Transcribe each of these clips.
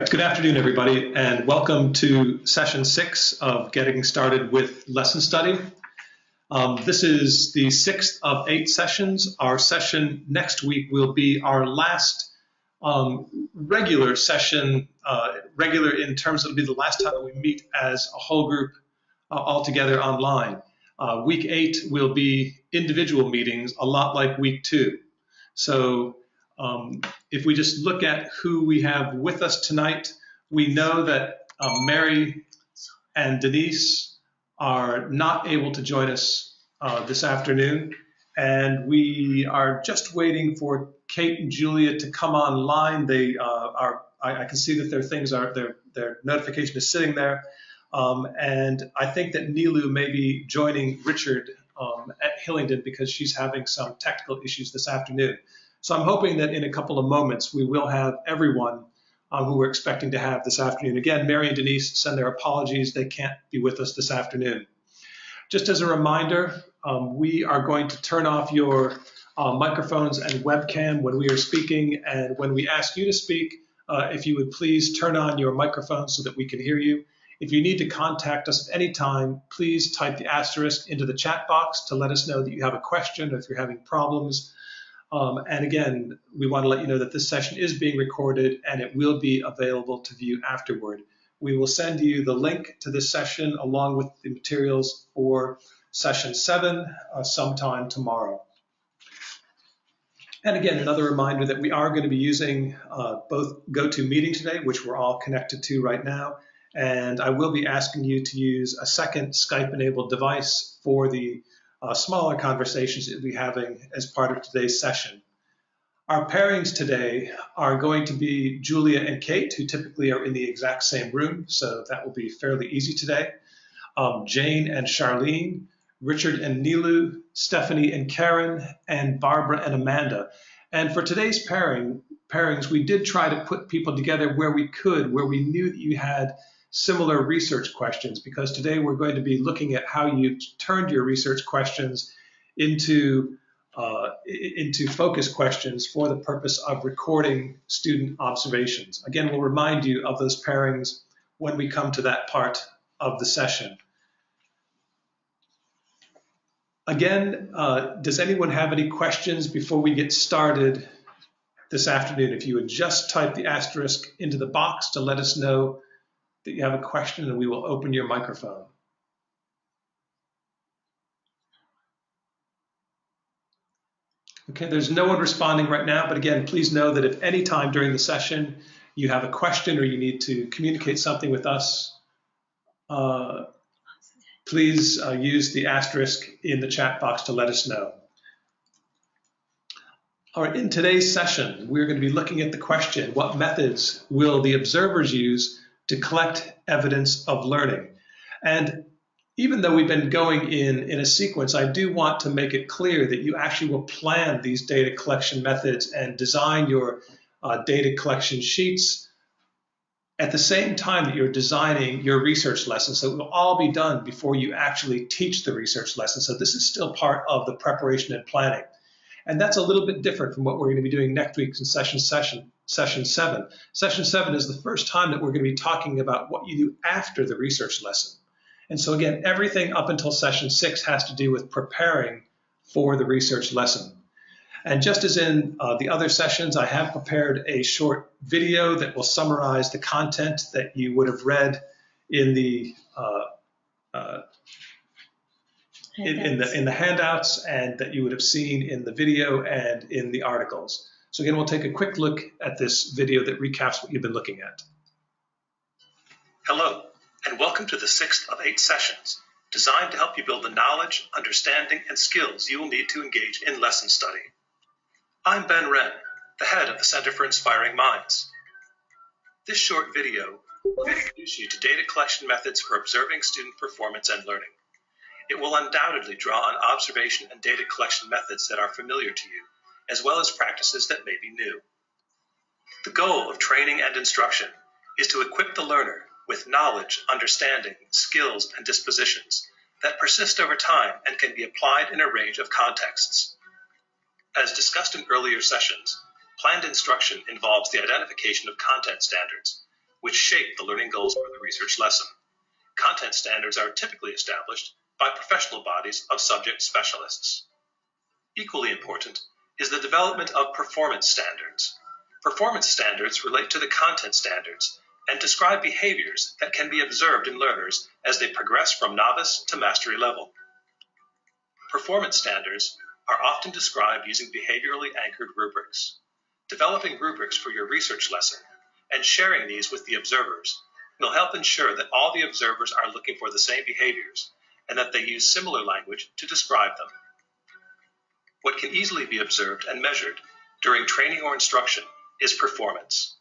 Good afternoon, everybody, and welcome to session 6 of Getting Started with Lesson Study. This is the 6th of 8 sessions. Our session next week will be our last regular session, regular in terms of it'll be the last time that we meet as a whole group all together online. Week 8 will be individual meetings, a lot like week 2. So if we just look at who we have with us tonight, we know that Mary and Denise are not able to join us this afternoon, and we are just waiting for Kate and Julia to come online. They I can see that their notification is sitting there, and I think that Nilu may be joining Richard at Hillingdon because she's having some technical issues this afternoon. So I'm hoping that in a couple of moments we will have everyone who we're expecting to have this afternoon. Again, Mary and Denise send their apologies. They can't be with us this afternoon. Just as a reminder, we are going to turn off your microphones and webcam when we are speaking, and when we ask you to speak, if you would please turn on your microphone so that we can hear you. If you need to contact us at any time, please type the asterisk into the chat box to let us know that you have a question or if you're having problems. And again, we want to let you know that this session is being recorded and it will be available to view afterward. We will send you the link to this session along with the materials for session 7 sometime tomorrow. And again, another reminder that we are going to be using both GoToMeeting today, which we're all connected to right now, and I will be asking you to use a second Skype-enabled device for the smaller conversations that we'll be having as part of today's session. Our pairings today are going to be Julia and Kate, who typically are in the exact same room, so that will be fairly easy today. Jane and Charlene, Richard and Nilu, Stephanie and Karen, and Barbara and Amanda. And for today's pairings, we did try to put people together where we could, where we knew that you had similar research questions, because today we're going to be looking at how you turned your research questions into focus questions for the purpose of recording student observations. Again, we'll remind you of those pairings when we come to that part of the session. Again, does anyone have any questions before we get started this afternoon? If you would just type the asterisk into the box to let us know that you have a question, and we will open your microphone. Okay, there's no one responding right now, but again, please know that if any time during the session you have a question or you need to communicate something with us, please use the asterisk in the chat box to let us know. All right, in today's session, we're going to be looking at the question, what methods will the observers use to collect evidence of learning? And even though we've been going in a sequence, I do want to make it clear that you actually will plan these data collection methods and design your data collection sheets at the same time that you're designing your research lesson. So it will all be done before you actually teach the research lesson. So this is still part of the preparation and planning. And that's a little bit different from what we're going to be doing next week in session 7. Session 7 is the first time that we're going to be talking about what you do after the research lesson. And so again, everything up until session 6 has to do with preparing for the research lesson. And just as in the other sessions, I have prepared a short video that will summarize the content that you would have read in the in the handouts and that you would have seen in the video and in the articles. So again, we'll take a quick look at this video that recaps what you've been looking at. Hello, and welcome to the 6th of 8 sessions, designed to help you build the knowledge, understanding, and skills you will need to engage in lesson study. I'm Ben Wren, the head of the Center for Inspiring Minds. This short video will introduce you to data collection methods for observing student performance and learning. It will undoubtedly draw on observation and data collection methods that are familiar to you, as well as practices that may be new. The goal of training and instruction is to equip the learner with knowledge, understanding, skills, and dispositions that persist over time and can be applied in a range of contexts. As discussed in earlier sessions, planned instruction involves the identification of content standards, which shape the learning goals for the research lesson. Content standards are typically established by professional bodies of subject specialists. Equally important is the development of performance standards. Performance standards relate to the content standards and describe behaviors that can be observed in learners as they progress from novice to mastery level. Performance standards are often described using behaviorally anchored rubrics. Developing rubrics for your research lesson and sharing these with the observers will help ensure that all the observers are looking for the same behaviors and that they use similar language to describe them. What can easily be observed and measured during training or instruction is performance.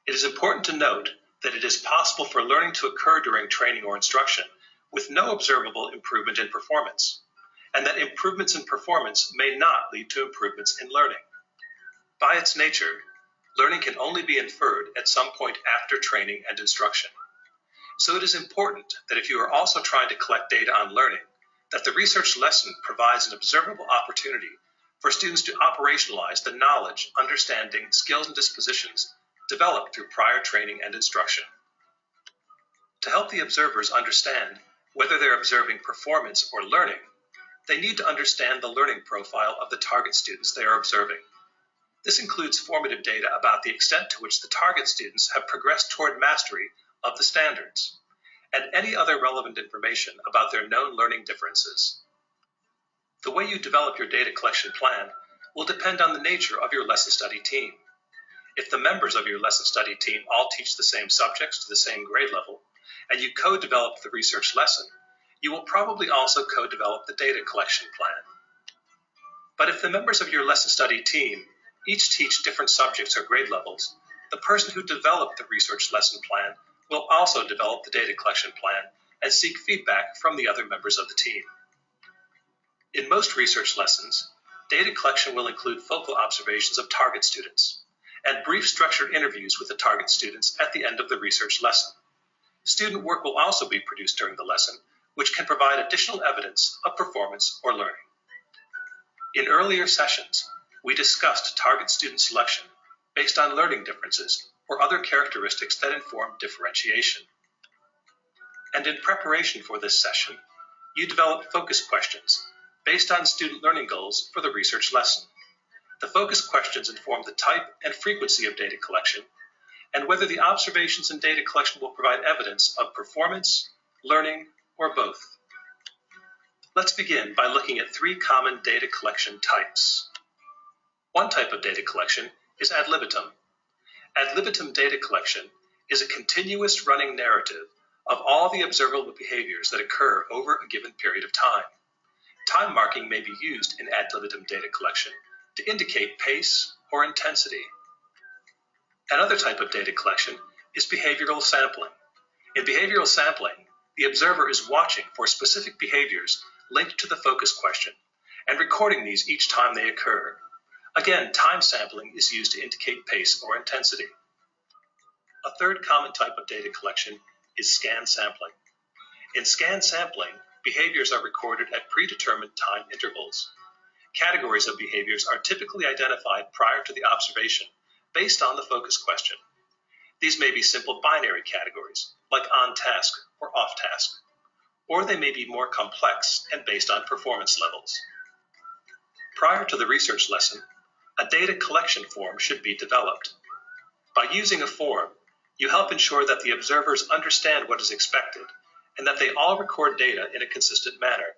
It is important to note that it is possible for learning to occur during training or instruction with no observable improvement in performance, and that improvements in performance may not lead to improvements in learning. By its nature, learning can only be inferred at some point after training and instruction. So it is important that if you are also trying to collect data on learning, that the research lesson provides an observable opportunity for students to operationalize the knowledge, understanding, skills, and dispositions developed through prior training and instruction. To help the observers understand whether they're observing performance or learning, they need to understand the learning profile of the target students they are observing. This includes formative data about the extent to which the target students have progressed toward mastery of the standards, and any other relevant information about their known learning differences. The way you develop your data collection plan will depend on the nature of your lesson study team. If the members of your lesson study team all teach the same subjects to the same grade level, and you co-develop the research lesson, you will probably also co-develop the data collection plan. But if the members of your lesson study team each teach different subjects or grade levels, the person who developed the research lesson plan will also develop the data collection plan and seek feedback from the other members of the team. In most research lessons, data collection will include focal observations of target students and brief structured interviews with the target students at the end of the research lesson. Student work will also be produced during the lesson, which can provide additional evidence of performance or learning. In earlier sessions, we discussed target student selection based on learning differences or other characteristics that inform differentiation. And in preparation for this session, you developed focus questions based on student learning goals for the research lesson. The focus questions inform the type and frequency of data collection and whether the observations and data collection will provide evidence of performance, learning, or both. Let's begin by looking at three common data collection types. One type of data collection is ad libitum. Ad libitum data collection is a continuous running narrative of all the observable behaviors that occur over a given period of time. Time marking may be used in ad libitum data collection to indicate pace or intensity. Another type of data collection is behavioral sampling. In behavioral sampling, the observer is watching for specific behaviors linked to the focus question and recording these each time they occur. Again, time sampling is used to indicate pace or intensity. A third common type of data collection is scan sampling. In scan sampling, behaviors are recorded at predetermined time intervals. Categories of behaviors are typically identified prior to the observation based on the focus question. These may be simple binary categories, like on task or off task, or they may be more complex and based on performance levels. Prior to the research lesson, a data collection form should be developed. By using a form, you help ensure that the observers understand what is expected and that they all record data in a consistent manner.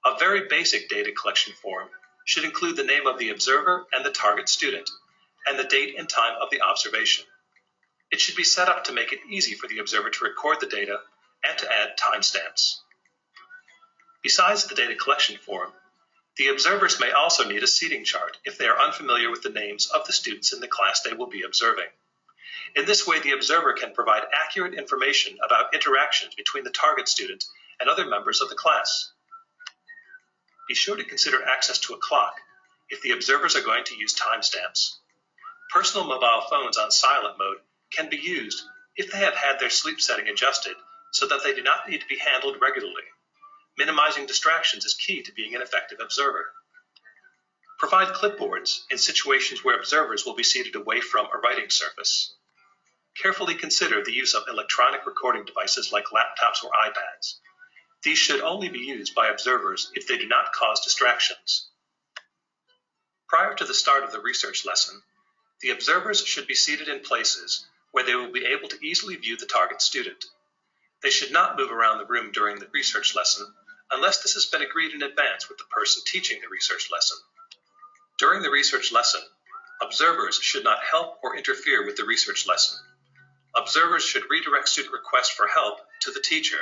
A very basic data collection form should include the name of the observer and the target student, and the date and time of the observation. It should be set up to make it easy for the observer to record the data and to add timestamps. Besides the data collection form, the observers may also need a seating chart if they are unfamiliar with the names of the students in the class they will be observing. In this way, the observer can provide accurate information about interactions between the target student and other members of the class. Be sure to consider access to a clock if the observers are going to use timestamps. Personal mobile phones on silent mode can be used if they have had their sleep setting adjusted so that they do not need to be handled regularly. Minimizing distractions is key to being an effective observer. Provide clipboards in situations where observers will be seated away from a writing surface. carefully consider the use of electronic recording devices like laptops or iPads. These should only be used by observers if they do not cause distractions. Prior to the start of the research lesson, the observers should be seated in places where they will be able to easily view the target student. They should not move around the room during the research lesson unless this has been agreed in advance with the person teaching the research lesson. During the research lesson, observers should not help or interfere with the research lesson. Observers should redirect student requests for help to the teacher.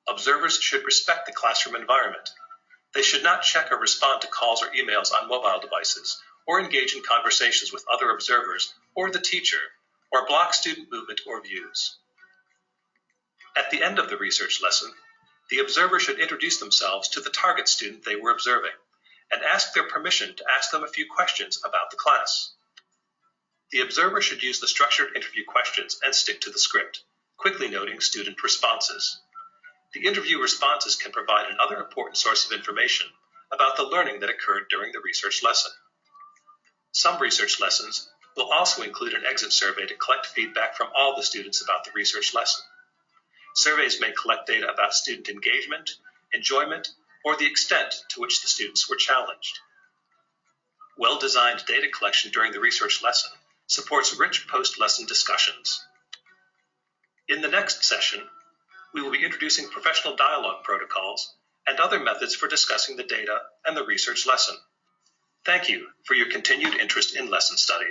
Observers should respect the classroom environment. They should not check or respond to calls or emails on mobile devices, or engage in conversations with other observers or the teacher, or block student movement or views. At the end of the research lesson, the observer should introduce themselves to the target student they were observing and ask their permission to ask them a few questions about the class. The observer should use the structured interview questions and stick to the script, quickly noting student responses. The interview responses can provide another important source of information about the learning that occurred during the research lesson. Some research lessons will also include an exit survey to collect feedback from all the students about the research lesson. Surveys may collect data about student engagement, enjoyment, or the extent to which the students were challenged. Well-designed data collection during the research lesson supports rich post-lesson discussions. In the next session, we will be introducing professional dialogue protocols and other methods for discussing the data and the research lesson. Thank you for your continued interest in lesson study.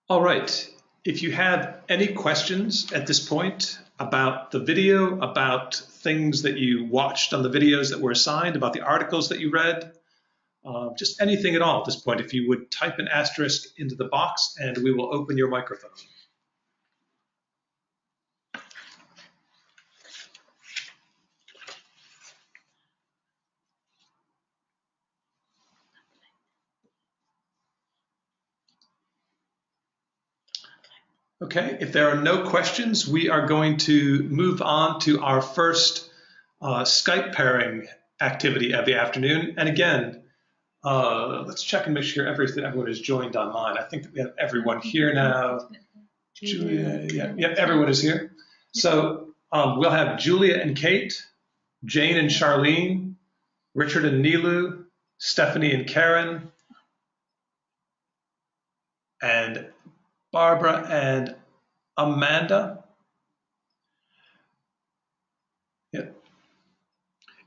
All right. If you have any questions at this point about the video, about things that you watched on the videos that were assigned, about the articles that you read, just anything at all at this point, if you would type an asterisk into the box and we will open your microphone. Okay, if there are no questions, we are going to move on to our first Skype pairing activity of the afternoon. And again, let's check and make sure everyone is joined online. I think that we have everyone here now. Julia, yeah, everyone is here. So we'll have Julia and Kate, Jane and Charlene, Richard and Nilu, Stephanie and Karen, and Barbara and Amanda. Yep.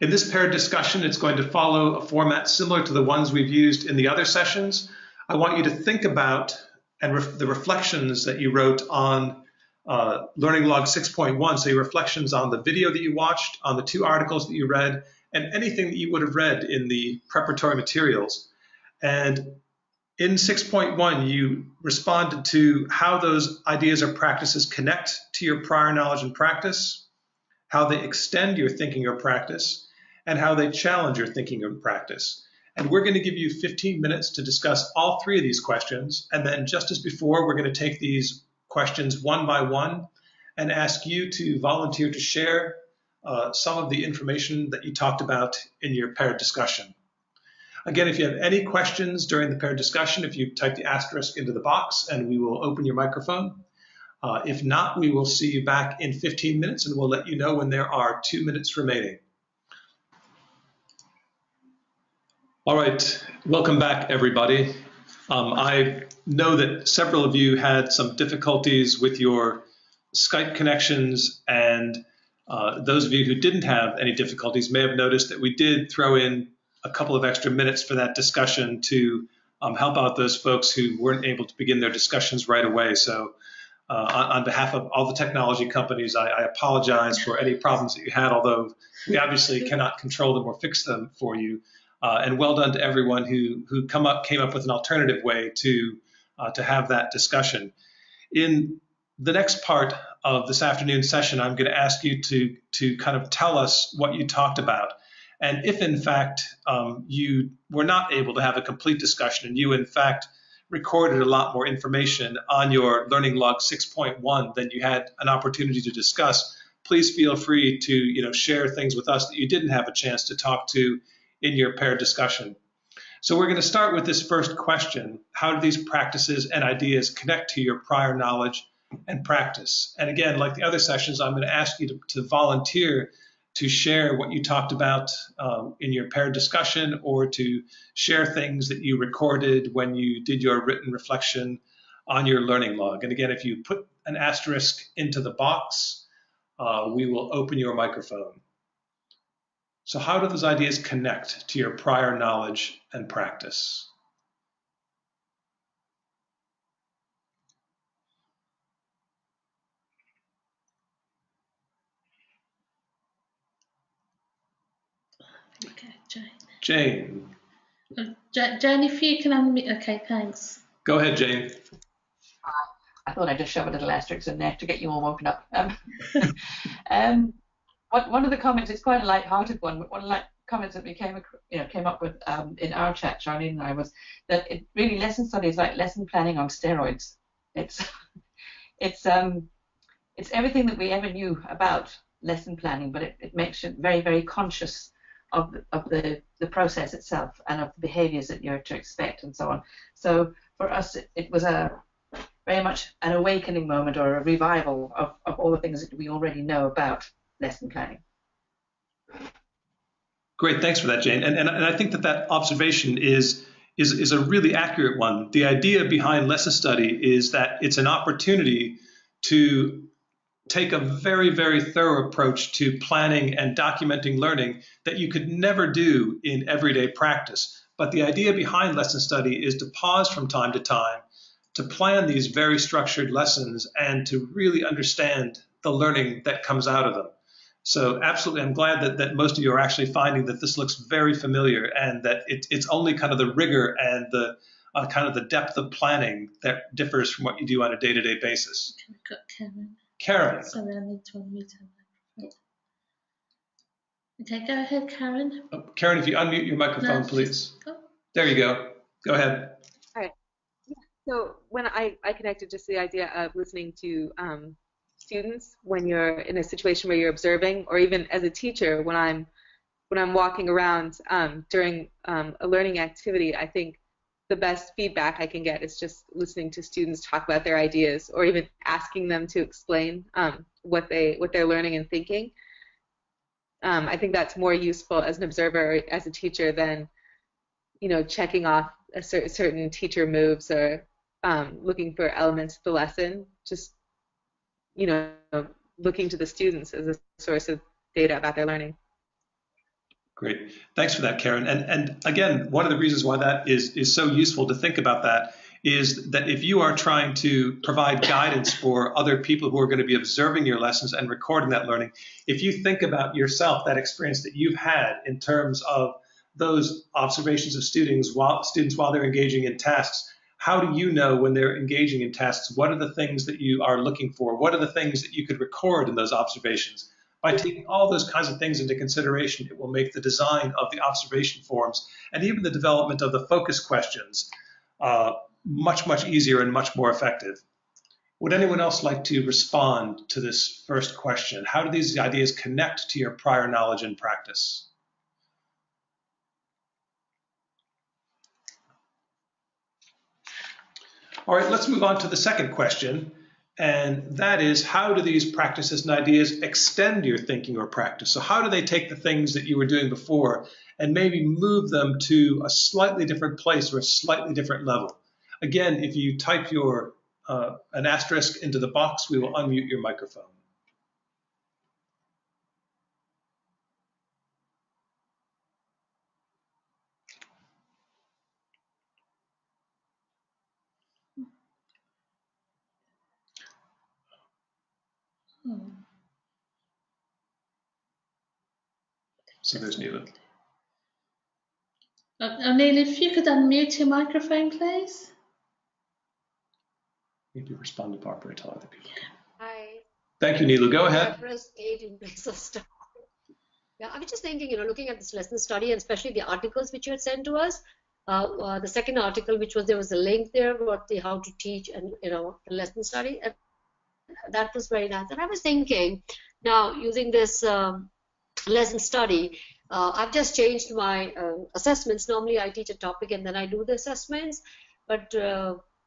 In this paired discussion, it's going to follow a format similar to the ones we've used in the other sessions. I want you to think about the reflections that you wrote on Learning Log 6.1, so your reflections on the video that you watched, on the 2 articles that you read, and anything that you would have read in the preparatory materials. And in 6.1, you responded to how those ideas or practices connect to your prior knowledge and practice, how they extend your thinking or practice, and how they challenge your thinking or practice. And we're going to give you 15 minutes to discuss all 3 of these questions. And then just as before, we're going to take these questions one by one and ask you to volunteer to share some of the information that you talked about in your paired discussion. Again, if you have any questions during the paired discussion, if you type the asterisk into the box and we will open your microphone. If not, we will see you back in 15 minutes and we'll let you know when there are 2 minutes remaining. All right, welcome back, everybody. I know that several of you had some difficulties with your Skype connections, and those of you who didn't have any difficulties may have noticed that we did throw in a couple of extra minutes for that discussion to help out those folks who weren't able to begin their discussions right away. So on behalf of all the technology companies, I apologize for any problems that you had, although we obviously cannot control them or fix them for you. And well done to everyone who came up with an alternative way to have that discussion. In the next part of this afternoon session, I'm going to ask you to kind of tell us what you talked about. And if, in fact, you were not able to have a complete discussion and you, in fact, recorded a lot more information on your Learning Log 6.1 than you had an opportunity to discuss, please feel free to share things with us that you didn't have a chance to talk to in your paired discussion. So we're going to start with this first question. How do these practices and ideas connect to your prior knowledge and practice? And again, like the other sessions, I'm going to ask you to volunteer to share what you talked about in your paired discussion, or to share things that you recorded when you did your written reflection on your learning log. And again, if you put an asterisk into the box, we will open your microphone. So how do those ideas connect to your prior knowledge and practice? Okay, Jane. Jane. Jane, if you can unmute. Okay, thanks. Go ahead, Jane. I thought I'd just shove a little asterisk in there to get you all woken up. One of the comments is quite a light-hearted one. But one of the comments that we came up with in our chat, Charlene and I, was that lesson study is like lesson planning on steroids. It's everything that we ever knew about lesson planning, but it makes you very, very conscious of the process itself and of the behaviors that you're to expect and so on. So for us, it was very much an awakening moment, or a revival of all the things that we already know about lesson planning. Great, thanks for that, Jane. And I think that observation is a really accurate one. The idea behind lesson study is that it's an opportunity to take a very, very thorough approach to planning and documenting learning that you could never do in everyday practice. But the idea behind lesson study is to pause from time to time, to plan these very structured lessons, and to really understand the learning that comes out of them. So absolutely, I'm glad that most of you are actually finding that this looks very familiar, and that it's only kind of the rigor and the kind of the depth of planning that differs from what you do on a day-to-day basis. We've got Karen. Karen. Sorry, I need to unmute her microphone. Okay, go ahead, Karen. Oh, Karen, if you unmute your microphone, please. There you go. Go ahead. All right. Yeah. So when I connected just the idea of listening to students when you're in a situation where you're observing, or even as a teacher when I'm walking around during a learning activity, I think the best feedback I can get is just listening to students talk about their ideas, or even asking them to explain what they're learning and thinking. I think that's more useful as an observer or as a teacher than, checking off a certain teacher moves, or looking for elements of the lesson. Just looking to the students as a source of data about their learning. Great. Thanks for that, Karen. And again, one of the reasons why that is so useful to think about that is that if you are trying to provide guidance for other people who are going to be observing your lessons and recording that learning, if you think about yourself, that experience that you've had in terms of those observations of students while they're engaging in tasks, how do you know when they're engaging in tasks? What are the things that you are looking for? What are the things that you could record in those observations? By taking all those kinds of things into consideration, it will make the design of the observation forms and even the development of the focus questions much, much easier and much more effective. Would anyone else like to respond to this first question? How do these ideas connect to your prior knowledge and practice? All right, let's move on to the second question. And that is, how do these practices and ideas extend your thinking or practice? So how do they take the things that you were doing before and maybe move them to a slightly different place or a slightly different level? Again, if you type an asterisk into the box, we will unmute your microphone. So there's Neela. Neil, if you could unmute your microphone, please. Maybe respond to Barbara to other people. Hi. Thank you, Neela. Go ahead. Yeah, I was just thinking, looking at this lesson study, and especially the articles which you had sent to us. The second article, there was a link there about how to teach and the lesson study. And that was very nice. And I was thinking, now using this lesson study, I've just changed my assessments. Normally I teach a topic and then I do the assessments, but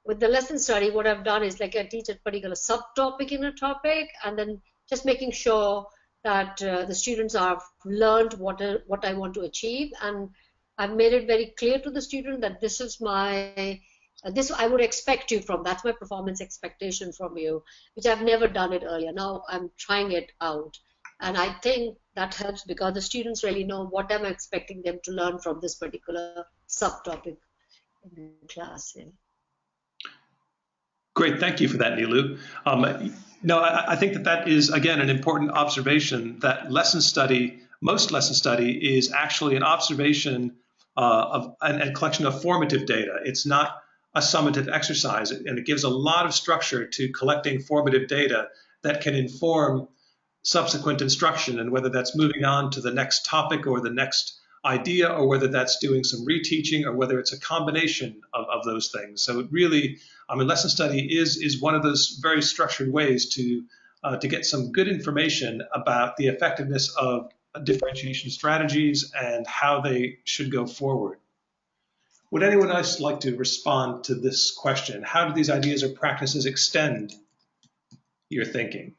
with the lesson study, what I've done is like I teach a particular subtopic in a topic, and then just making sure that the students have learned what I want to achieve, and I've made it very clear to the student that this is my this I would expect you from. That's my performance expectation from you, which I've never done it earlier. Now I'm trying it out. And I think that helps because the students really know what I'm expecting them to learn from this particular subtopic in the class. Yeah. Great, thank you for that, Nilu. No, I think that is, again, an important observation that lesson study, most lesson study is actually an observation of and collection of formative data. It's not a summative exercise, and it gives a lot of structure to collecting formative data that can inform subsequent instruction, and whether that's moving on to the next topic or the next idea, or whether that's doing some reteaching, or whether it's a combination of those things. So it really, lesson study is one of those very structured ways to get some good information about the effectiveness of differentiation strategies and how they should go forward. Would anyone else like to respond to this question? How do these ideas or practices extend your thinking?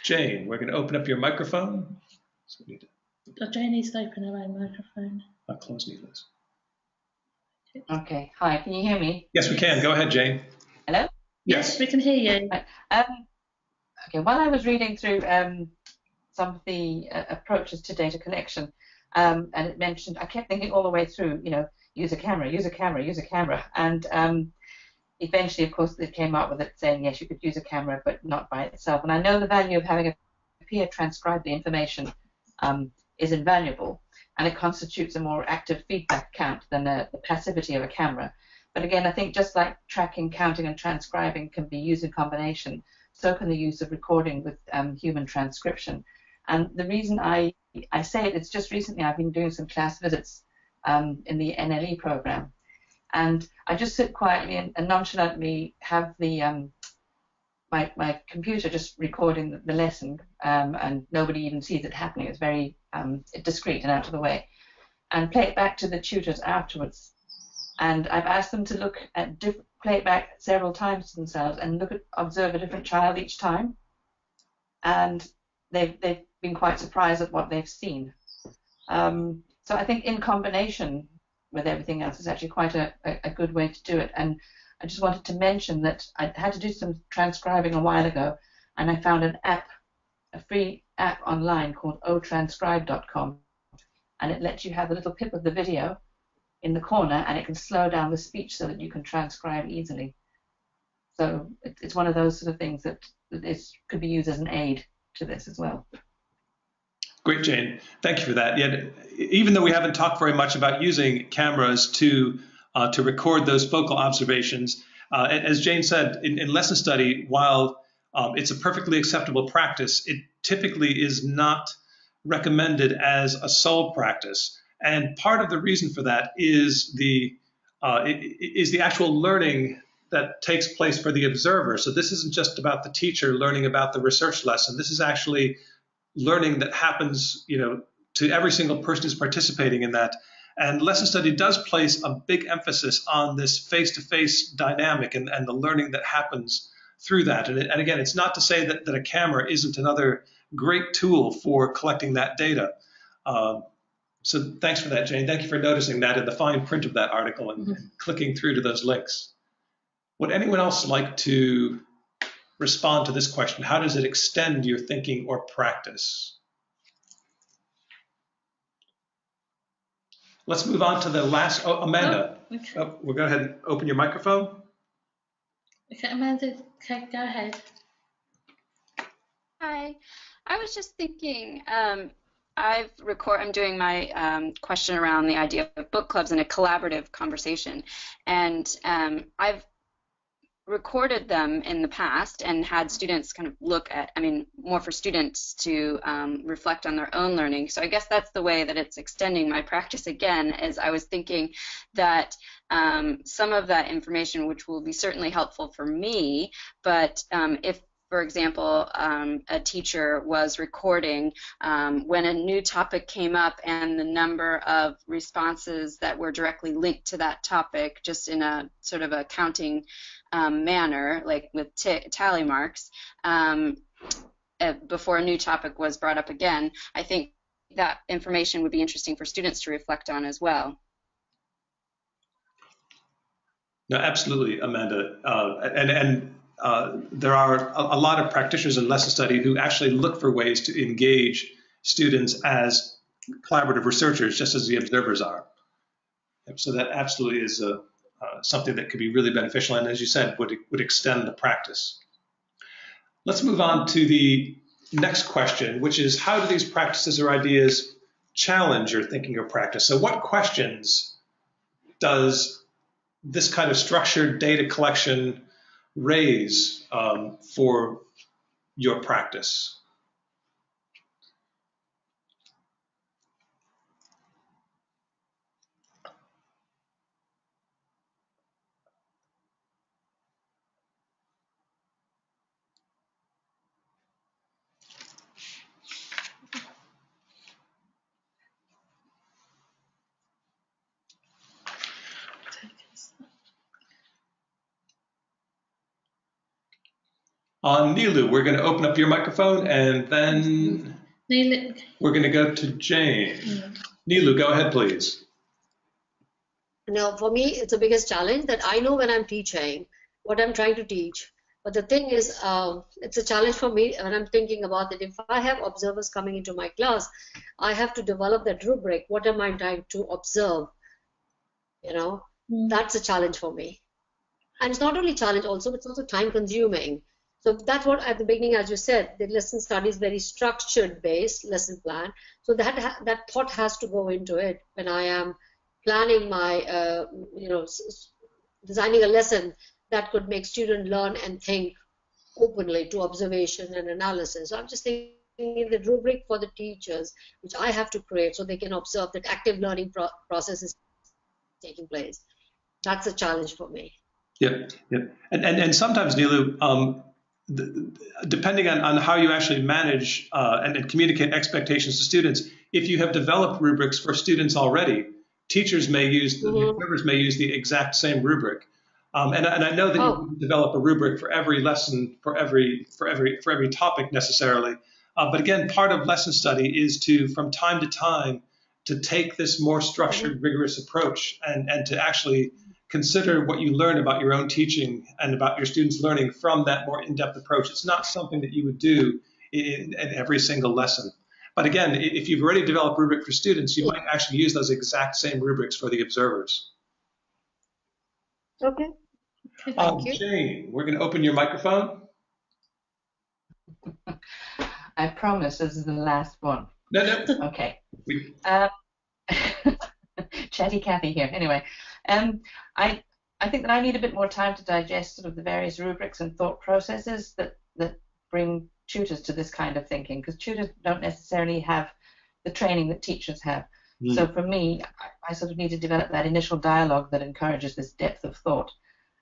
Jane, we're going to open up your microphone. So we need to Jane needs to open her own microphone. close Nilu's. Okay. Hi. Can you hear me? Yes, we can. Go ahead, Jane. Hello? Yes. We can hear you. Okay. While I was reading through some of the approaches to data collection, and it mentioned, I kept thinking all the way through, use a camera, use a camera, use a camera. And eventually, of course, they came up with it saying, yes, you could use a camera, but not by itself. And I know the value of having a peer transcribe the information is invaluable, and it constitutes a more active feedback count than the passivity of a camera. But again, I think just like tracking, counting, and transcribing can be used in combination, so can the use of recording with human transcription. And the reason I say it, it's just recently I've been doing some class visits in the NLE program. And I just sit quietly and nonchalantly have the my computer just recording the lesson, and nobody even sees it happening. It's very discreet and out of the way. And play it back to the tutors afterwards. And I've asked them to look at play it back several times to themselves and observe a different child each time. And they've been quite surprised at what they've seen. So I think in combination with everything else is actually quite a good way to do it. And I just wanted to mention that I had to do some transcribing a while ago, and I found an app, a free app online called otranscribe.com, and it lets you have a little pip of the video in the corner, and it can slow down the speech so that you can transcribe easily. So it's one of those sort of things that could be used as an aid to this as well. Great, Jane. Thank you for that. Yeah, even though we haven't talked very much about using cameras to record those focal observations, as Jane said, in lesson study, while it's a perfectly acceptable practice, it typically is not recommended as a sole practice. And part of the reason for that is the actual learning that takes place for the observer. So this isn't just about the teacher learning about the research lesson. This is actually learning that happens, to every single person who's participating in that. And lesson study does place a big emphasis on this face-to-face dynamic and the learning that happens through that. And again, it's not to say that a camera isn't another great tool for collecting that data. So thanks for that, Jane. Thank you for noticing that in the fine print of that article and clicking through to those links. Would anyone else like to respond to this question? How does it extend your thinking or practice? Let's move on to the last. Oh, Amanda. Oh, okay. We'll go ahead and open your microphone. Okay, Amanda, okay, go ahead. Hi, I was just thinking, I'm doing my question around the idea of book clubs and a collaborative conversation, and I've recorded them in the past and had students kind of look at, more for students to reflect on their own learning. So I guess that's the way that it's extending my practice again, is I was thinking that some of that information, which will be certainly helpful for me, but if for example, a teacher was recording when a new topic came up and the number of responses that were directly linked to that topic, just in a sort of a counting manner, like with tally marks, before a new topic was brought up again. I think that information would be interesting for students to reflect on as well. No, absolutely, Amanda. There are a lot of practitioners in lesson study who actually look for ways to engage students as collaborative researchers, just as the observers are. So that absolutely is something that could be really beneficial, and as you said, would extend the practice. Let's move on to the next question, which is, how do these practices or ideas challenge your thinking or practice? So what questions does this kind of structured data collection raise for your practice? Nilu, we're going to open up your microphone, and then we're going to go to Jane. Nilu, go ahead, please. Now, for me, it's the biggest challenge that I know when I'm teaching what I'm trying to teach. But the thing is, it's a challenge for me when I'm thinking about that. If I have observers coming into my class, I have to develop that rubric. What am I trying to observe? You know, that's a challenge for me. And it's not only challenge also, it's also time consuming. So that's what at the beginning, as you said, the lesson study is very structured based lesson plan. So that thought has to go into it when I am planning my, designing a lesson that could make students learn and think openly to observation and analysis. So I'm just thinking the rubric for the teachers, which I have to create so they can observe that active learning process is taking place. That's a challenge for me. Yep. And sometimes, Nilu, depending on how you actually manage and communicate expectations to students, if you have developed rubrics for students already, teachers may use, the observers may use the exact same rubric. And I know that you can develop a rubric for every lesson, for every topic necessarily. But again, part of lesson study is to, from time to time, to take this more structured, rigorous approach and to actually consider what you learn about your own teaching and about your students' learning from that more in-depth approach. It's not something that you would do in every single lesson. But again, if you've already developed rubric for students, you might actually use those exact same rubrics for the observers. Okay. Thank you. Jane, we're going to open your microphone. I promise this is the last one. No. Okay. Chatty Cathy here. Anyway, I think that I need a bit more time to digest sort of the various rubrics and thought processes that bring tutors to this kind of thinking, because tutors don't necessarily have the training that teachers have. So for me, I sort of need to develop that initial dialogue that encourages this depth of thought.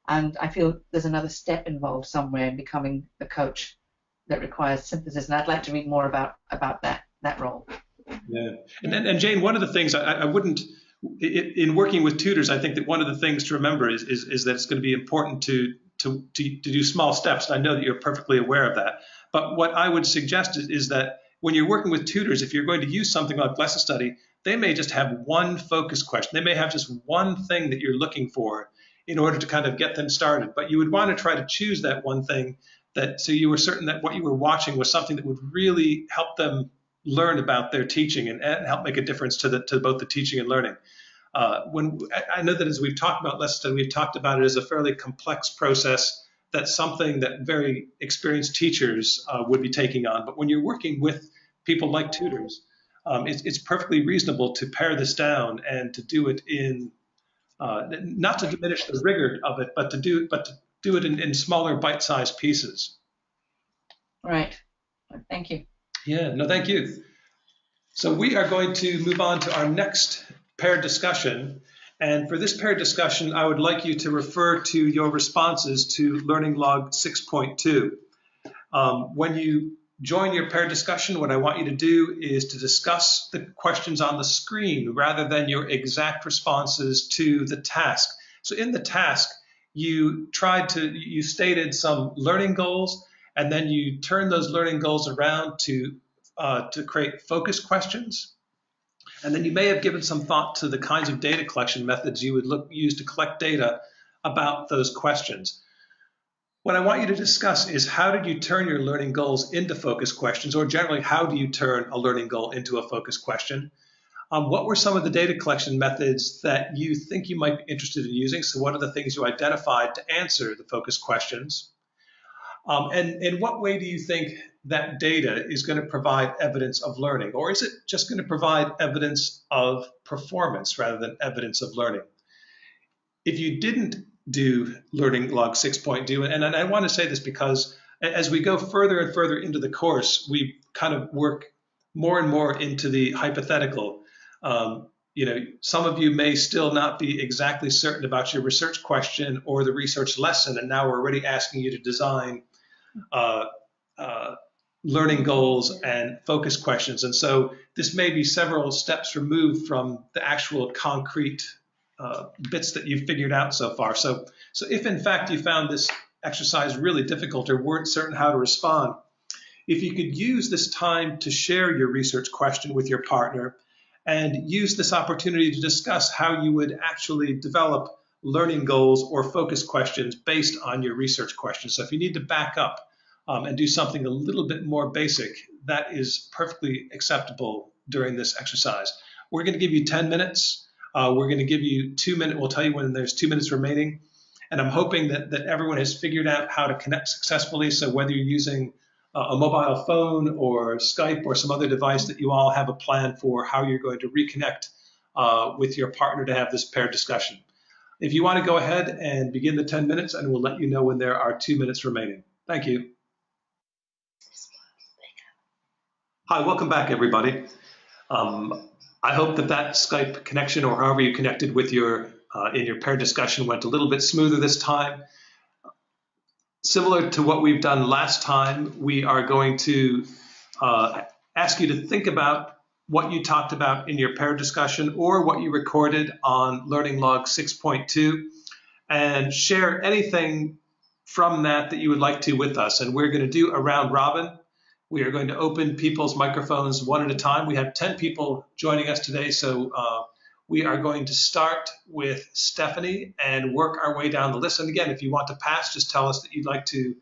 And I feel there's another step involved somewhere in becoming a coach that requires synthesis, and I'd like to read more about that role. Yeah, and Jane, one of the things I wouldn't, in working with tutors, I think that one of the things to remember is that it's going to be important to do small steps. And I know that you're perfectly aware of that. But what I would suggest is that when you're working with tutors, if you're going to use something like lesson study, they may just have one focus question. They may have just one thing that you're looking for in order to kind of get them started. But you would want to try to choose that one thing so you were certain that what you were watching was something that would really help them learn about their teaching and help make a difference to both the teaching and learning. When I know that as we've talked about lesson study, we've talked about it as a fairly complex process. That's something that very experienced teachers would be taking on. But when you're working with people like tutors, it's perfectly reasonable to pare this down and to do it in, not to diminish the rigor of it, but to do it in smaller bite-sized pieces. Right. Thank you. Yeah, no, thank you. So we are going to move on to our next paired discussion. And for this paired discussion, I would like you to refer to your responses to Learning Log 6.2. When you join your paired discussion, what I want you to do is to discuss the questions on the screen rather than your exact responses to the task. So in the task, you stated some learning goals, and then you turn those learning goals around to create focus questions. And then you may have given some thought to the kinds of data collection methods you would use to collect data about those questions. What I want you to discuss is how did you turn your learning goals into focus questions, or generally, how do you turn a learning goal into a focus question? What were some of the data collection methods that you think you might be interested in using? So what are the things you identified to answer the focus questions? And in what way do you think that data is going to provide evidence of learning? Or is it just going to provide evidence of performance rather than evidence of learning? If you didn't do Learning Log 6.2, and I want to say this because as we go further and further into the course, we kind of work more and more into the hypothetical. Some of you may still not be exactly certain about your research question or the research lesson, and now we're already asking you to design learning goals and focus questions. And so this may be several steps removed from the actual concrete bits that you've figured out so far. So if in fact you found this exercise really difficult or weren't certain how to respond, if you could use this time to share your research question with your partner and use this opportunity to discuss how you would actually develop learning goals or focus questions based on your research question. So if you need to back up and do something a little bit more basic, that is perfectly acceptable during this exercise. We're going to give you 10 minutes. We're going to give you 2 minutes. We'll tell you when there's 2 minutes remaining. And I'm hoping that everyone has figured out how to connect successfully. So whether you're using a mobile phone or Skype or some other device, that you all have a plan for how you're going to reconnect with your partner to have this paired discussion. If you want to go ahead and begin the 10 minutes, and we'll let you know when there are 2 minutes remaining. Thank you. Hi, welcome back, everybody. I hope that Skype connection, or however you connected with in your paired discussion, went a little bit smoother this time. Similar to what we've done last time, we are going to ask you to think about what you talked about in your paired discussion or what you recorded on Learning Log 6.2 and share anything from that you would like to with us. And we're going to do a round robin. We are going to open people's microphones one at a time. We have 10 people joining us today, so we are going to start with Stephanie and work our way down the list. And again, if you want to pass, just tell us that you'd like to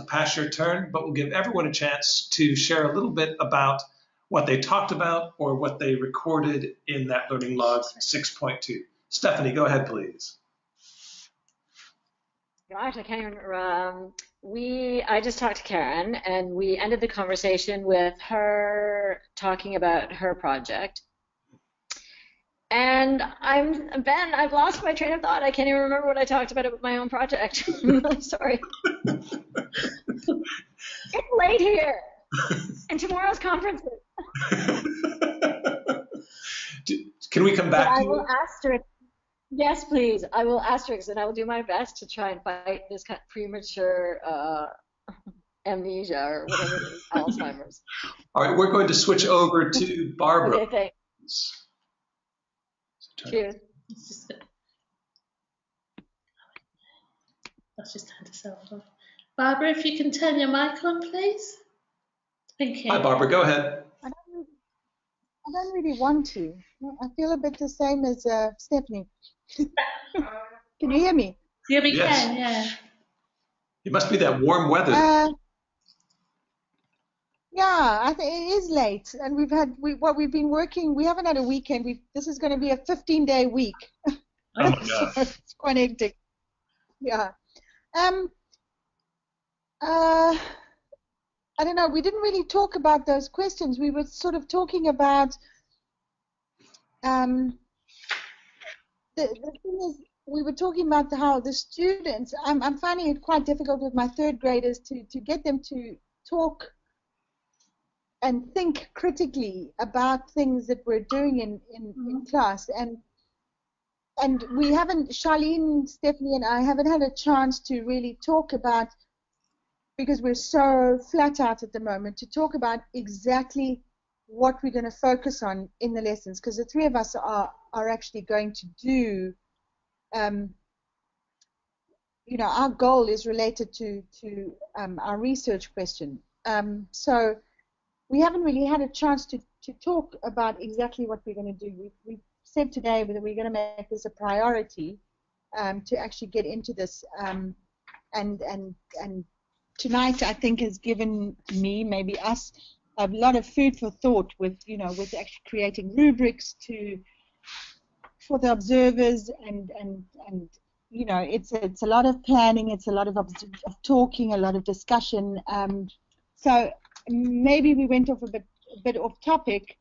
pass your turn, but we'll give everyone a chance to share a little bit about what they talked about or what they recorded in that Learning Log 6.2. Stephanie, go ahead, please. Right, okay. I just talked to Karen, and we ended the conversation with her talking about her project. And Ben, I've lost my train of thought. I can't even remember what I talked about my own project. I'm really sorry. It's late here, and tomorrow's conference. Can we come back to I will asterisk. Yes, please. I will asterisk, and I will do my best to try and fight this kind of premature amnesia or whatever it is, Alzheimer's. All right, we're going to switch over to Barbara. Okay, thanks. Cheers. That's just turned herself off. Barbara, if you can turn your mic on, please. Thank you. Hi, Barbara. Go ahead. I don't really want to. I feel a bit the same as Stephanie. Can you hear me? Yeah, we Yes. can, yeah. It must be that warm weather. Yeah, I think it is late, and we've been working. We haven't had a weekend. This is going to be a 15-day week. Oh my God. It's quite hectic. Yeah. I don't know. We didn't really talk about those questions. We were sort of talking about. The thing is, we were talking about how the students. I'm finding it quite difficult with my third graders to get them to talk and think critically about things that we're doing in class, and we haven't, Charlene, Stephanie, and I haven't had a chance to really talk about because we're so flat out at the moment, to talk about exactly what we're going to focus on in the lessons, because the three of us are actually going to do, you know, our goal is related to our research question. So we haven't really had a chance to talk about exactly what we're going to do. We said today that we're going to make this a priority to actually get into this, and tonight I think has given me, maybe us, a lot of food for thought with, you know, with actually creating rubrics for the observers, and you know, it's a lot of planning, it's a lot of talking, a lot of discussion. So maybe we went off a bit off topic,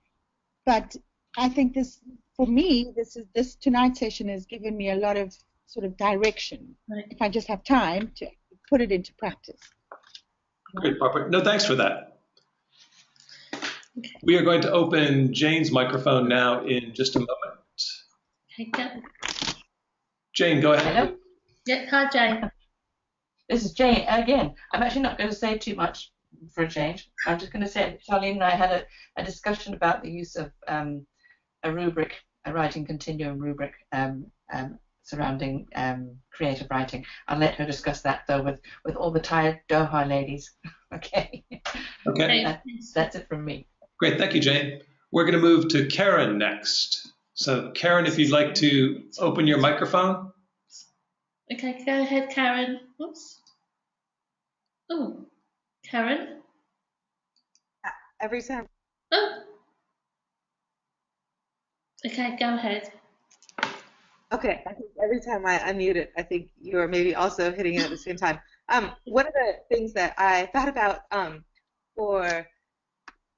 but I think this, for me, this tonight's session has given me a lot of sort of direction. Right. If I just have time to put it into practice. Great, Barbara. No, thanks for that. Okay. We are going to open Jane's microphone now in just a moment. Okay, go. Jane, go ahead. Hello. Yeah, hi, Jane. This is Jane again. I'm actually not going to say too much for a change. I'm just going to say Charlene and I had a discussion about the use of a rubric, a writing continuum rubric surrounding creative writing. I'll let her discuss that though with all the tired Doha ladies. Okay. Okay. That's it from me. Great, thank you, Jane. We're going to move to Karen next. So Karen, if you'd like to open your microphone. Okay, go ahead, Karen. Oops. Oh, Karen. Every time. Oh. Okay, go ahead. Okay, I think every time I unmute it, I think you're maybe also hitting it at the same time. One of the things that I thought about for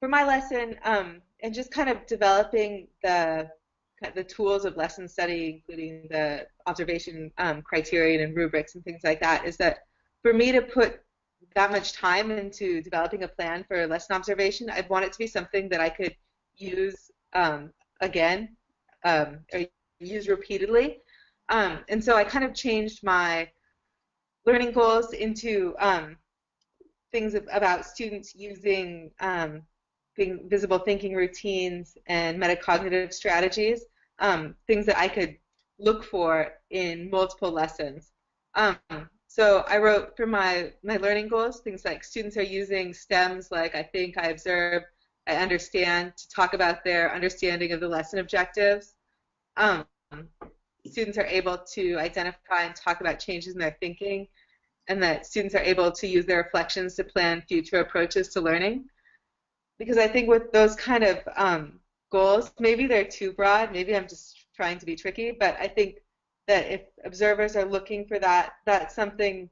my lesson, and just kind of developing the tools of lesson study, including the observation criterion and rubrics and things like that, is that for me to put that much time into developing a plan for lesson observation, I'd want it to be something that I could use again, or use repeatedly. And so I kind of changed my learning goals into things about students using visible thinking routines and metacognitive strategies, things that I could look for in multiple lessons. So I wrote for my learning goals things like students are using stems like I think, I observe, I understand to talk about their understanding of the lesson objectives. Students are able to identify and talk about changes in their thinking, and that students are able to use their reflections to plan future approaches to learning. Because I think with those kind of goals, maybe they're too broad, maybe I'm just trying to be tricky, but I think that if observers are looking for that, that's something,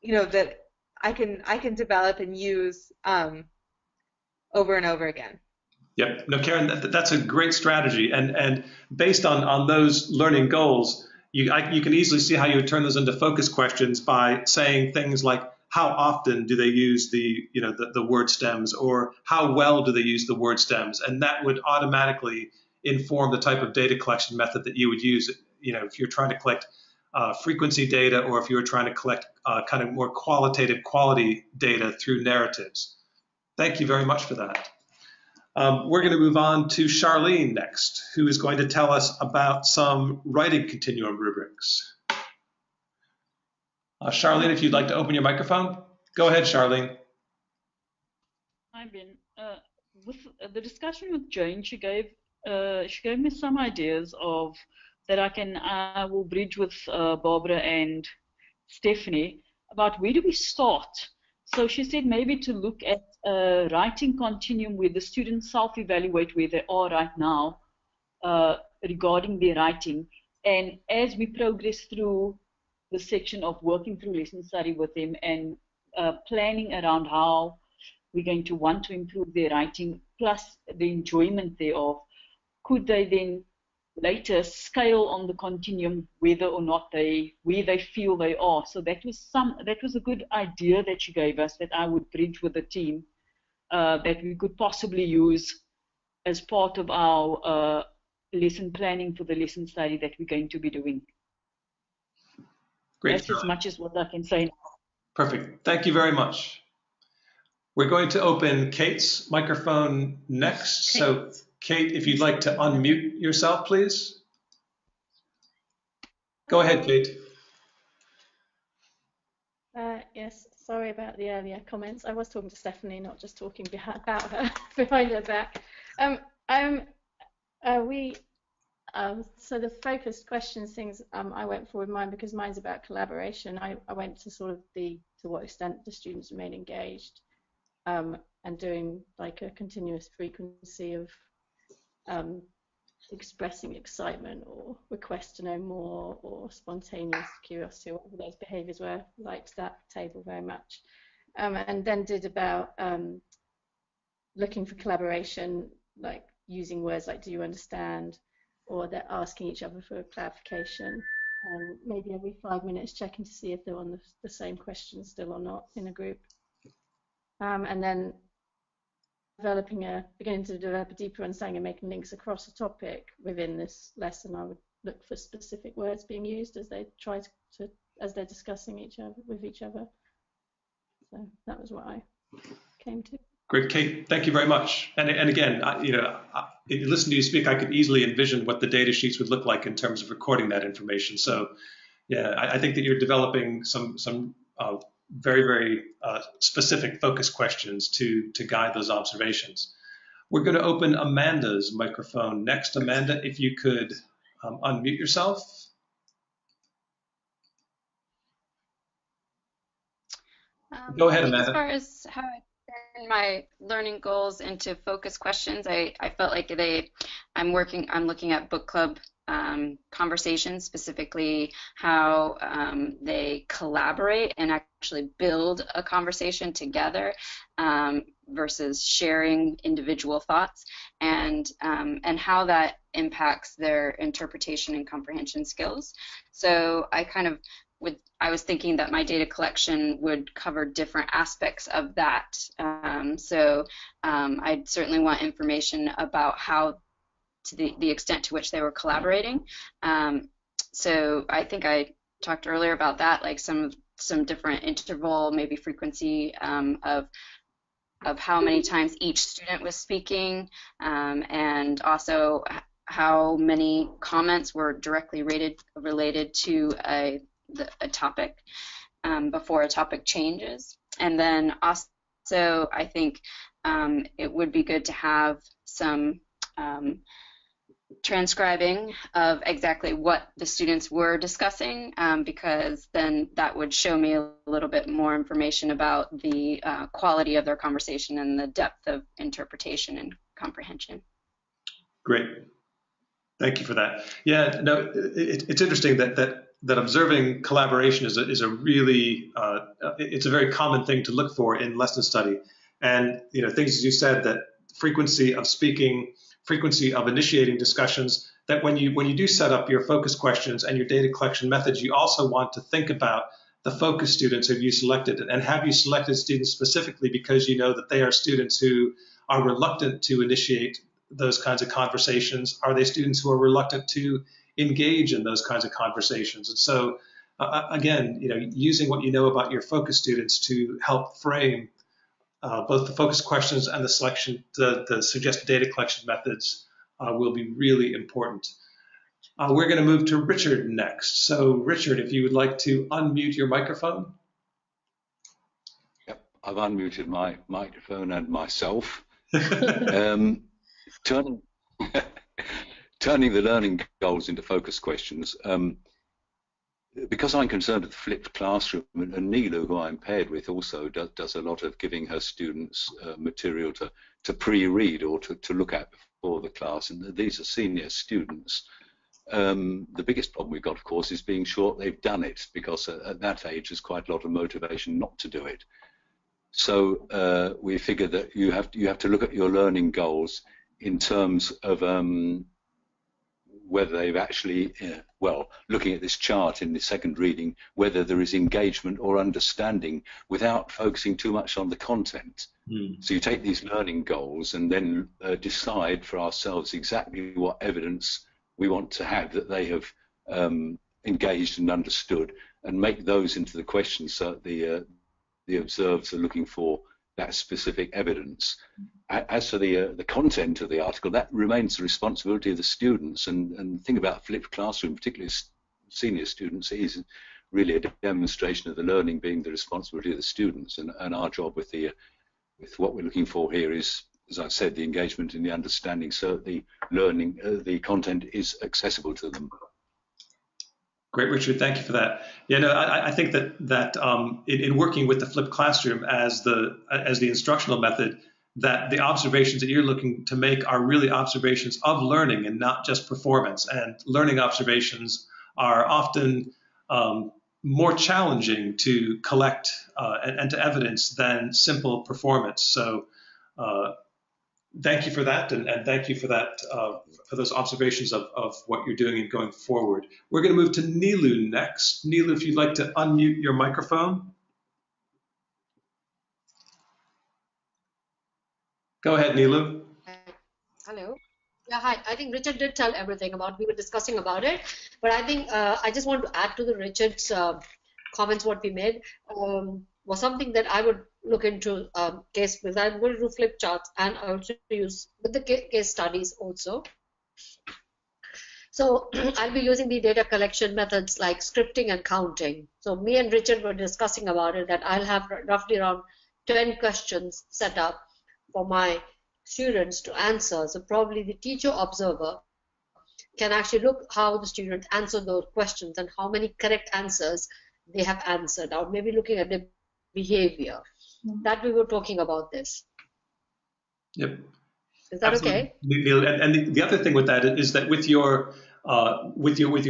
you know, that I can develop and use over and over again. Yep. No, Karen, that's a great strategy, and based on those learning goals, you can easily see how you would turn those into focus questions by saying things like, how often do they use the word stems, or how well do they use the word stems, and that would automatically inform the type of data collection method that you would use. You know, if you're trying to collect frequency data, or if you were trying to collect kind of more qualitative quality data through narratives. Thank you very much for that. We're going to move on to Charlene next, who is going to tell us about some writing continuum rubrics. Charlene, if you'd like to open your microphone. Go ahead, Charlene. Hi, Ben. With the discussion with Jane, she gave me some ideas of that I will bridge with Barbara and Stephanie about where do we start. So she said maybe to look at a writing continuum where the students self-evaluate where they are right now regarding their writing, and as we progress through the section of working through lesson study with them and planning around how we're going to want to improve their writing plus the enjoyment thereof, could they then later scale on the continuum whether or not where they feel they are. So that was a good idea that she gave us that I would bridge with the team, that we could possibly use as part of our lesson planning for the lesson study that we're going to be doing. Great. That's as much as what I can say now. Perfect. Thank you very much. We're going to open Kate's microphone next. So, Kate, if you'd like to unmute yourself, please. Go ahead, Kate. Yes, sorry about the earlier comments. I was talking to Stephanie, not just talking about her behind her back. So the focused questions things I went for with mine because mine's about collaboration. I went to sort of to what extent the students remain engaged and doing like a continuous frequency of expressing excitement or request to know more or spontaneous curiosity or whatever those behaviours were. Liked that table very much. And then did about looking for collaboration, like using words like do you understand, or they're asking each other for clarification, and maybe every 5 minutes checking to see if they're on the same question still or not in a group. And then beginning to develop a deeper understanding and making links across a topic within this lesson. I would look for specific words being used as they as they're discussing with each other. So that was what I came to. Great, Kate. Thank you very much. And again, if you listen to you speak, I could easily envision what the data sheets would look like in terms of recording that information. So, yeah, I think that you're developing some very, very specific focus questions to guide those observations. We're going to open Amanda's microphone next. Amanda, if you could unmute yourself. Go ahead, Amanda. As far as how I turn my learning goals into focus questions, I felt like I'm looking at book club conversations, specifically how they collaborate and actually build a conversation together versus sharing individual thoughts, and how that impacts their interpretation and comprehension skills. So I was thinking that my data collection would cover different aspects of that. I'd certainly want information about how, to the extent to which they were collaborating. So I think I talked earlier about that, like some different interval, maybe frequency of how many times each student was speaking, and also how many comments were directly related to a topic before a topic changes. And then also I think it would be good to have some transcribing of exactly what the students were discussing, because then that would show me a little bit more information about the quality of their conversation and the depth of interpretation and comprehension. Great. Thank you for that. Yeah, no, it's interesting that observing collaboration is a really it's a very common thing to look for in lesson study, and things as you said, that frequency of speaking, frequency of initiating discussions. That when you do set up your focus questions and your data collection methods, you also want to think about the focus students who you selected, and have you selected students specifically because you know that they are students who are reluctant to initiate those kinds of conversations? Are they students who are reluctant to engage in those kinds of conversations? And so, again, using what you know about your focus students to help frame both the focus questions and the suggested data collection methods will be really important. We're going to move to Richard next. So, Richard, if you would like to unmute your microphone. Yep, I've unmuted my microphone and myself. Turning the learning goals into focus questions, because I'm concerned with the flipped classroom, and Neela, who I'm paired with, also does a lot of giving her students material to pre-read or to look at before the class, and these are senior students. The biggest problem we've got, of course, is being sure they've done it, because at that age there's quite a lot of motivation not to do it. So we figure that you have to look at your learning goals in terms of whether they've actually, looking at this chart in the second reading, whether there is engagement or understanding without focusing too much on the content. So you take these learning goals and then decide for ourselves exactly what evidence we want to have that they have engaged and understood, and make those into the questions so that the the observers are looking for that specific evidence. As for the content of the article, that remains the responsibility of the students. And the thing about a flipped classroom, particularly senior students, is really a demonstration of the learning being the responsibility of the students. And our job with what we're looking for here is, as I said, the engagement and the understanding, so that the learning, the content is accessible to them. Great, Richard. Thank you for that. Yeah, no, I think that in working with the flipped classroom as the instructional method, that the observations that you're looking to make are really observations of learning and not just performance. And learning observations are often more challenging to collect and to evidence than simple performance. So thank you for that, and thank you for that, for those observations of what you're doing and going forward. We're going to move to Nilu next. Nilu, if you'd like to unmute your microphone. Go ahead, Nilu. Hello. Yeah, hi. I think Richard did tell everything about, we were discussing about it, but I think I just want to add to the Richard's comments what we made. Was something that I would look into case, because I'm going to do flip charts and also use with the case studies also. So I'll be using the data collection methods like scripting and counting. So me and Richard were discussing about it, that I'll have roughly around 10 questions set up for my students to answer. So probably the teacher observer can actually look how the student answered those questions and how many correct answers they have answered, or maybe looking at their behavior. That we were talking about this. Yep. Is that okay? And the other thing with that is that with your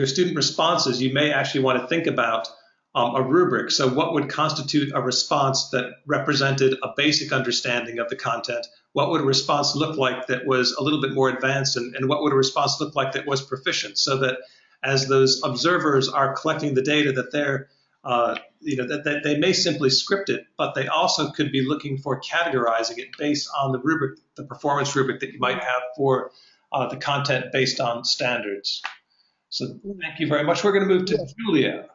student responses, you may actually want to think about a rubric. So what would constitute a response that represented a basic understanding of the content? What would a response look like that was a little bit more advanced? And what would a response look like that was proficient? So that as those observers are collecting the data, that they're that they may simply script it, but they also could be looking for categorizing it based on the rubric, the performance rubric that you might have for the content based on standards. So thank you very much. We're going to move to Julia.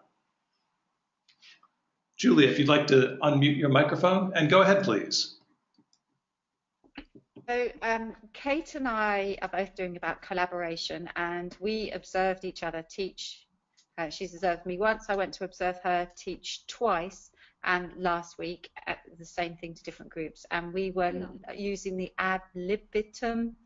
Julia, if you'd like to unmute your microphone, and go ahead, please. So Kate and I are both doing about collaboration, and we observed each other teach. She's observed me once. I went to observe her teach twice, and last week the same thing to different groups. And we were using the ad libitum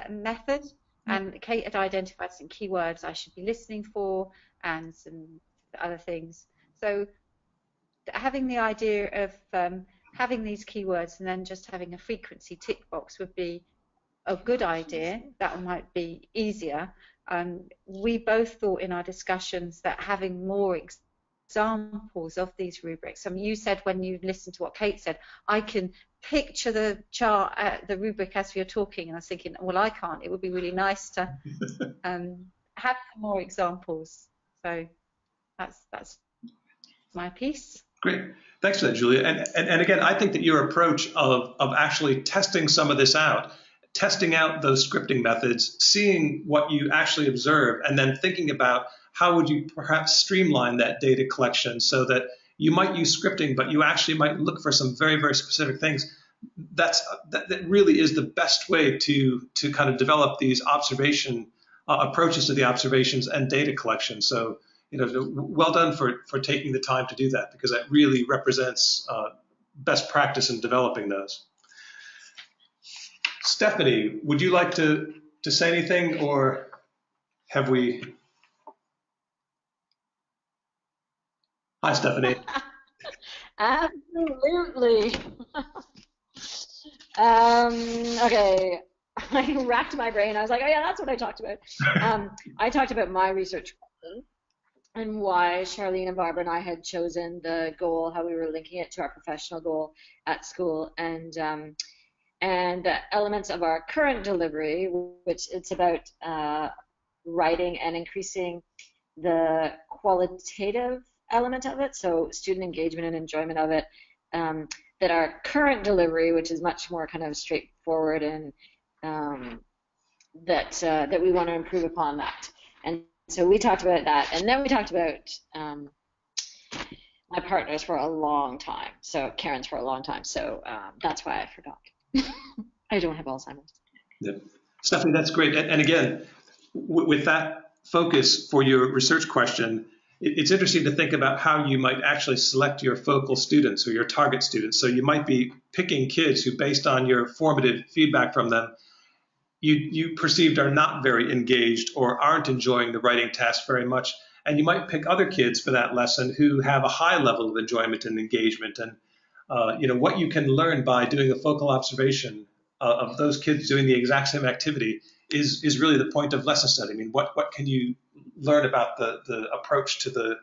method. And Kate had identified some keywords I should be listening for and some other things. So having the idea of having these keywords and then just having a frequency tick box would be a good idea. That might be easier. We both thought in our discussions that having more examples of these rubrics. I mean, you said when you listened to what Kate said, I can picture the chart, the rubric as you're talking, and I was thinking, well, I can't. It would be really nice to have more examples. So that's my piece. Great. Thanks for that, Julia. And again, I think that your approach of actually testing some of this out, testing out those scripting methods, seeing what you actually observe, and then thinking about how would you perhaps streamline that data collection so that you might use scripting, but you actually might look for some very, very specific things. That really is the best way to kind of develop these observation approaches to the observations and data collection. So, well done for taking the time to do that, because that really represents best practice in developing those. Stephanie, would you like to say anything, or have we? Hi, Stephanie. Absolutely. Okay, I racked my brain. I was like, oh yeah, that's what I talked about. I talked about my research question and why Charlene and Barbara and I had chosen the goal, how we were linking it to our professional goal at school, and elements of our current delivery, which it's about writing and increasing the qualitative element of it, so student engagement and enjoyment of it, that our current delivery, which is much more kind of straightforward, and that we want to improve upon that. And so we talked about that, and then we talked about my partner's for a long time, so Karen's for a long time, so that's why I forgot. I don't have Alzheimer's. Yeah. Stephanie, that's great. And again, with that focus for your research question, it's interesting to think about how you might actually select your focal students or your target students. So you might be picking kids who, based on your formative feedback from them, you perceived are not very engaged or aren't enjoying the writing task very much. And you might pick other kids for that lesson who have a high level of enjoyment and engagement. And what you can learn by doing a focal observation of those kids doing the exact same activity is really the point of lesson study. I mean, what can you learn about the approach to the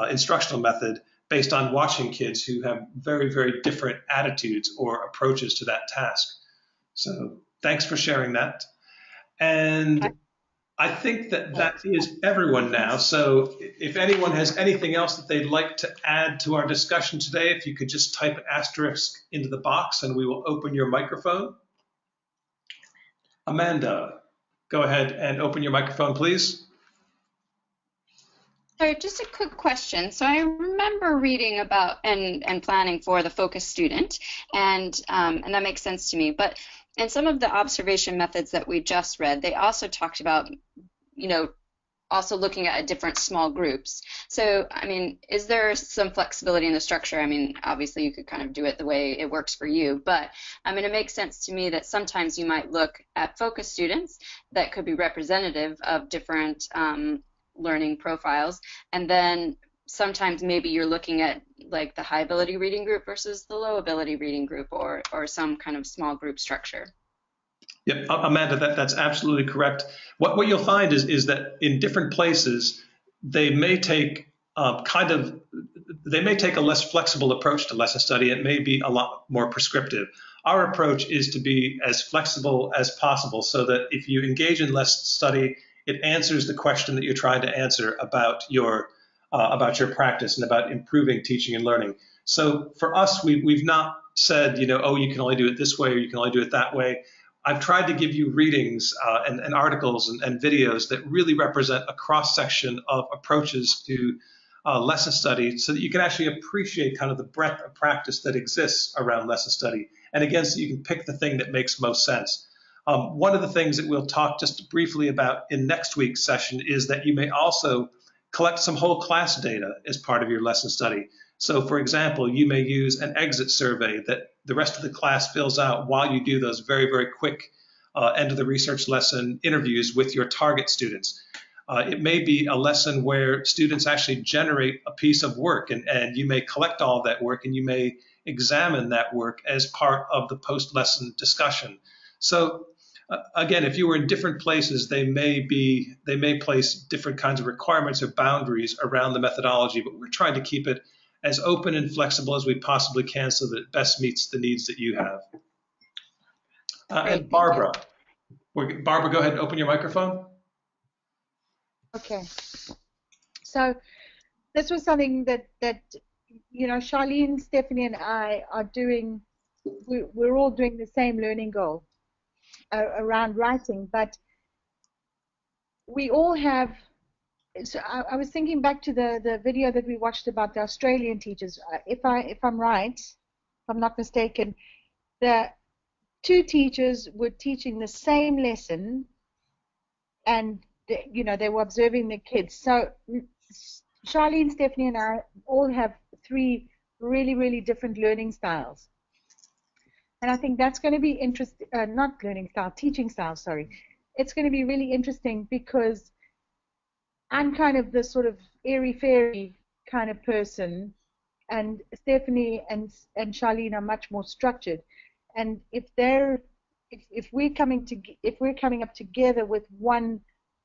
instructional method based on watching kids who have very, very different attitudes or approaches to that task? So thanks for sharing that. And I think that is everyone now. So if anyone has anything else that they'd like to add to our discussion today, if you could just type an asterisk into the box and we will open your microphone. Amanda, go ahead and open your microphone, please. So just a quick question. So I remember reading about and planning for the focus student, and that makes sense to me. But in some of the observation methods that we just read, they also talked about, also looking at different small groups. So, I mean, is there some flexibility in the structure? I mean, obviously you could kind of do it the way it works for you, but I mean, it makes sense to me that sometimes you might look at focus students that could be representative of different learning profiles, and then sometimes maybe you're looking at like the high ability reading group versus the low ability reading group, or some kind of small group structure. Yep, Amanda, that's absolutely correct. What you'll find is that in different places, they may take a less flexible approach to lesson study. It may be a lot more prescriptive. Our approach is to be as flexible as possible so that if you engage in lesson study, it answers the question that you're trying to answer about your practice and about improving teaching and learning. So for us, we've not said, you can only do it this way or you can only do it that way. I've tried to give you readings and articles and videos that really represent a cross-section of approaches to lesson study so that you can actually appreciate kind of the breadth of practice that exists around lesson study. And again, so you can pick the thing that makes most sense. One of the things that we'll talk just briefly about in next week's session is that you may also collect some whole class data as part of your lesson study. So for example, you may use an exit survey that the rest of the class fills out while you do those very, very quick end of the research lesson interviews with your target students. It may be a lesson where students actually generate a piece of work, and you may collect all that work and you may examine that work as part of the post-lesson discussion. So again, if you were in different places, they may place different kinds of requirements or boundaries around the methodology, but we're trying to keep it as open and flexible as we possibly can so that it best meets the needs that you have. And Barbara. Barbara, go ahead and open your microphone. Okay. So this was something that Charlene, Stephanie, and I are doing. We're all doing the same learning goal around writing, but we all have. So I was thinking back to the video that we watched about the Australian teachers. If I'm right, if I'm not mistaken, the two teachers were teaching the same lesson, and they were observing the kids. So Charlene, Stephanie, and I all have three really, really different learning styles, and I think that's going to be interesting. Not learning style, teaching style. Sorry, it's going to be really interesting because I'm kind of the sort of airy-fairy kind of person, and Stephanie and Charlene are much more structured. And if we're coming up together with one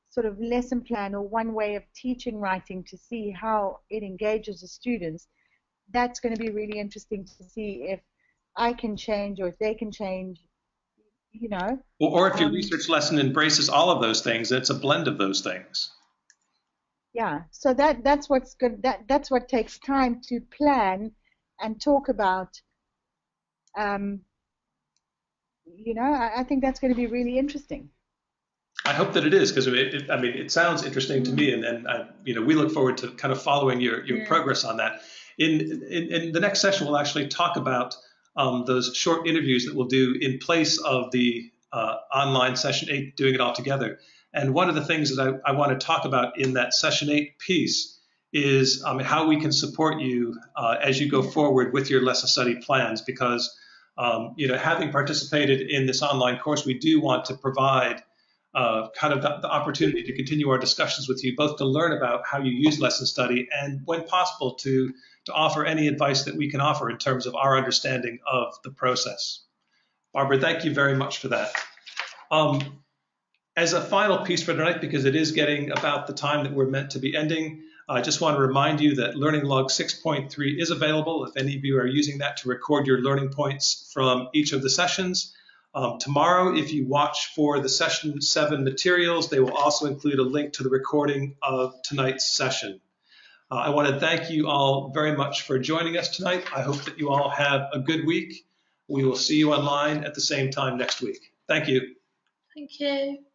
sort of lesson plan or one way of teaching writing to see how it engages the students, that's going to be really interesting to see if I can change or if they can change, Or if your research lesson embraces all of those things, it's a blend of those things. Yeah, so that's what's good. That's what takes time to plan and talk about. I think that's going to be really interesting. I hope that it is, because it sounds interesting to me, and we look forward to kind of following your progress on that. In the next session, we'll actually talk about those short interviews that we'll do in place of the online session 8, doing it all together. And one of the things that I want to talk about in that session 8 piece is how we can support you as you go forward with your lesson study plans, because having participated in this online course, we do want to provide kind of the opportunity to continue our discussions with you, both to learn about how you use lesson study and, when possible, to offer any advice that we can offer in terms of our understanding of the process. Barbara, thank you very much for that. As a final piece for tonight, because it is getting about the time that we're meant to be ending, I just want to remind you that Learning Log 6.3 is available if any of you are using that to record your learning points from each of the sessions. Tomorrow, if you watch for the session 7 materials, they will also include a link to the recording of tonight's session. I want to thank you all very much for joining us tonight. I hope that you all have a good week. We will see you online at the same time next week. Thank you. Thank you.